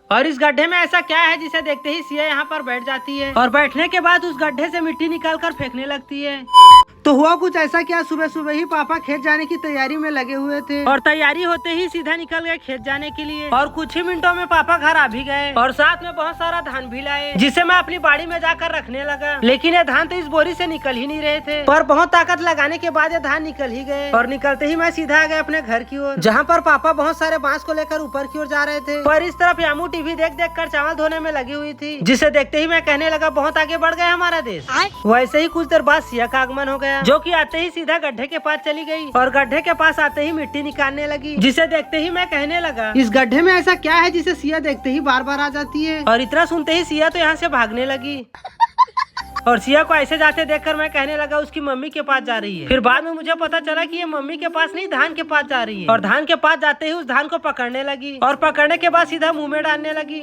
और इस गड्ढे में ऐसा क्या है जिसे देखते ही सिया यहाँ पर बैठ जाती है और बैठने के बाद उस गड्ढे से मिट्टी निकाल कर फेंकने लगती है। तो हुआ कुछ ऐसा क्या, सुबह सुबह ही पापा खेत जाने की तैयारी में लगे हुए थे और तैयारी होते ही सीधा निकल गए खेत जाने के लिए। और कुछ ही मिनटों में पापा घर आ भी गए और साथ में बहुत सारा धान भी लाए, जिसे मैं अपनी बाड़ी में जाकर रखने लगा। लेकिन ये धान तो इस बोरी से निकल ही नहीं रहे थे, पर बहुत ताकत लगाने के बाद ये धान निकल ही गए। और निकलते ही मैं सीधा आ गया अपने घर की ओर, जहाँ पर पापा बहुत सारे बांस को लेकर ऊपर की ओर जा रहे थे। पर इस तरफ यामू टीवी देख देख कर चावल धोने में लगी हुई थी, जिसे देखते ही मैं कहने लगा बहुत आगे बढ़ गया हमारा देश। वैसे ही कुछ देर बाद सिया का आगमन हो गया, जो कि आते ही सीधा गड्ढे के पास चली गई और गड्ढे के पास आते ही मिट्टी निकालने लगी, जिसे देखते ही मैं कहने लगा इस गड्ढे में ऐसा क्या है जिसे सिया देखते ही बार बार आ जाती है। और इतना सुनते ही सिया तो यहाँ से भागने लगी और सिया को ऐसे जाते देखकर मैं कहने लगा उसकी मम्मी के पास जा रही है। फिर बाद में मुझे पता चला कि ये मम्मी के पास नहीं धान के पास जा रही है और धान के पास जाते ही उस धान को पकड़ने लगी और पकड़ने के बाद सीधा मुंह में डालने लगी।